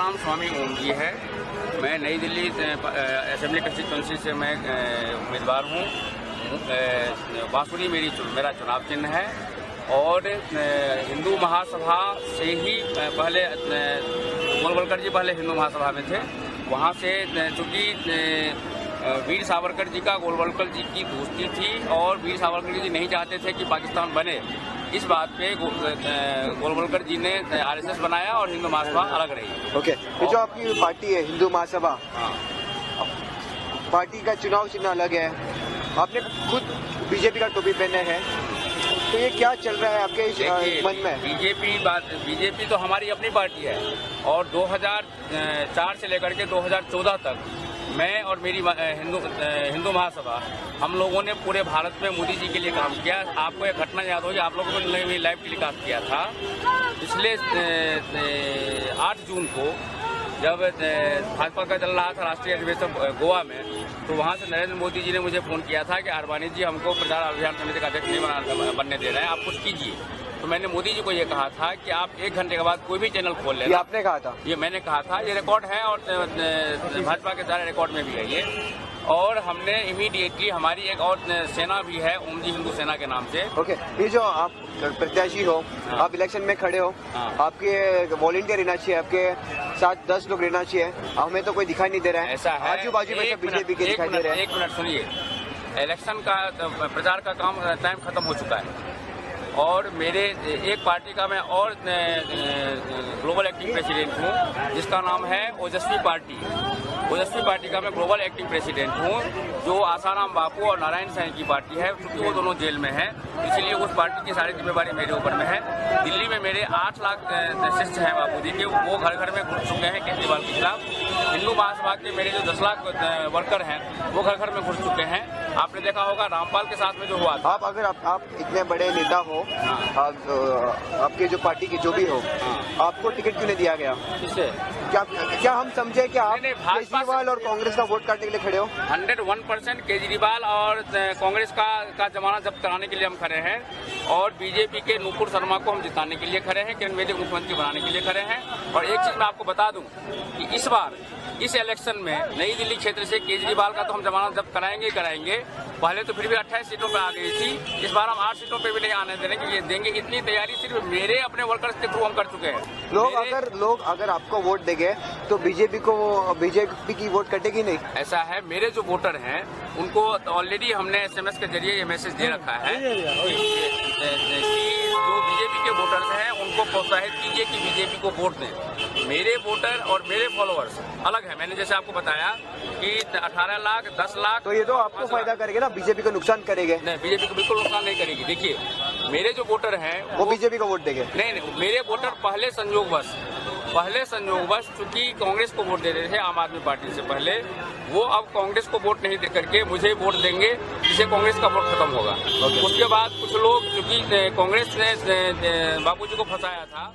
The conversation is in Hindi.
नाम स्वामी ओम जी है। मैं नई दिल्ली असेंबली कंस्टिट्यूंसी से मैं उम्मीदवार हूँ। बांसुरी मेरा चुनाव चिन्ह है और हिंदू महासभा से ही पहले गोलवलकर जी पहले हिंदू महासभा में थे। वहाँ से चूँकि वीर सावरकर जी का गोलवलकर जी की दोस्ती थी और वीर सावरकर जी नहीं चाहते थे कि पाकिस्तान बने। इस बात पे गोलवलकर जी ने आरएसएस बनाया और हिंदू महासभा अलग रही। ओके, ये जो आपकी पार्टी है हिंदू महासभा, हाँ, पार्टी का चुनाव चिन्ह अलग है। आपने खुद बीजेपी का टोपी पहने है, तो ये क्या चल रहा है आपके मन में? बीजेपी तो हमारी अपनी पार्टी है और 2004 से लेकर के 2014 तक मैं और मेरी हिंदू महासभा हम लोगों ने पूरे भारत में मोदी जी के लिए काम किया। आपको एक घटना याद होगी, आप लोगों ने लाइव टेलीकास्ट किया था पिछले 8 जून को, जब भाजपा का चल रहा था राष्ट्रीय अधिवेशन गोवा में, तो वहाँ से नरेंद्र मोदी जी ने मुझे फोन किया था कि आडवाणी जी हमको प्रचार अभियान समिति का अध्यक्ष नहीं बनने दे रहे हैं, आप कुछ कीजिए। तो मैंने मोदी जी को ये कहा था कि आप 1 घंटे के बाद कोई भी चैनल खोल लेना। ये आपने कहा था? ये मैंने कहा था, ये रिकॉर्ड है और भाजपा के सारे रिकॉर्ड में भी है ये। और हमने इमीडिएटली हमारी एक और सेना भी है, ओम जी हिंदू सेना के नाम से। ओके, ये जो आप प्रत्याशी हो, हाँ, आप इलेक्शन में खड़े हो, हाँ, आपके वॉलंटियर रहना चाहिए, आपके साथ 10 लोग रहना चाहिए। हमें तो कोई दिखाई नहीं दे रहा है। ऐसा है, आजू बाजू में सब बीजेपी के दिखाई दे रहे हैं। 1 मिनट सुनिए, इलेक्शन का प्रचार का काम टाइम खत्म हो चुका है और मेरे एक पार्टी का मैं और ग्लोबल एक्टिंग प्रेसिडेंट हूँ जिसका नाम है ओजस्वी पार्टी। ओजस्वी पार्टी का मैं ग्लोबल एक्टिंग प्रेसिडेंट हूँ, जो आसाराम बापू और नारायण साईं की पार्टी है। क्योंकि वो दोनों जेल में हैं, इसीलिए उस पार्टी की सारी जिम्मेवारी मेरे ऊपर में है। दिल्ली में मेरे 8 लाख शिष्य हैं बापू जी के, वो घर घर में घुस चुके हैं केजरीवाल के खिलाफ। हिंदू महासभा के मेरे जो 10 लाख वर्कर हैं वो घर घर में घुस चुके हैं। आपने देखा होगा रामपाल के साथ में जो हुआ था। अगर आप इतने बड़े नेता हो, आपके जो पार्टी के जो भी हो, आपको टिकट क्यों नहीं दिया गया? किससे? क्या हम समझे कि आप केजरीवाल और कांग्रेस का वोट काटने के लिए खड़े हो? 101% केजरीवाल और कांग्रेस का जमानत जब्त कराने के लिए हम खड़े हैं और बीजेपी के नूपुर शर्मा को हम जिताने के लिए खड़े हैं, किरण बेदी को मुख्यमंत्री बनाने के लिए खड़े हैं। और एक चीज मैं आपको बता दूं कि इस बार इस इलेक्शन में नई दिल्ली क्षेत्र से केजरीवाल का तो हम जमानत जब्त कराएंगे। पहले तो फिर भी 28 सीटों पे आ गई थी, इस बार हम 8 सीटों पे भी नहीं आने देंगे कि ये देंगे। इतनी तैयारी सिर्फ मेरे अपने वर्कर्स के थ्रू हम कर चुके हैं। लोग अगर आपको वोट देंगे तो बीजेपी की वोट कटेगी नहीं? ऐसा है, मेरे जो वोटर हैं उनको ऑलरेडी हमने SMS के जरिए ये मैसेज दे रखा है कि जो बीजेपी के वोटर्स हैं उनको प्रोत्साहित कीजिए कि बीजेपी को वोट दें। मेरे वोटर और मेरे फॉलोअर्स अलग है। मैंने जैसे आपको बताया कि 18 लाख 10 लाख, तो ये तो आपको फायदा करेगा ना, बीजेपी को नुकसान करेंगे? नहीं, बीजेपी को बिल्कुल नुकसान नहीं करेगी। देखिए, मेरे जो वोटर हैं वो बीजेपी को वोट देंगे? नहीं, मेरे वोटर पहले संयोगवश चूंकि कांग्रेस को वोट दे रहे थे आम आदमी पार्टी से पहले, वो अब कांग्रेस को वोट नहीं दे करके मुझे वोट देंगे, जिससे कांग्रेस का वोट खत्म होगा। उसके बाद कुछ लोग, चूंकि कांग्रेस ने बाबूजी को फंसाया था,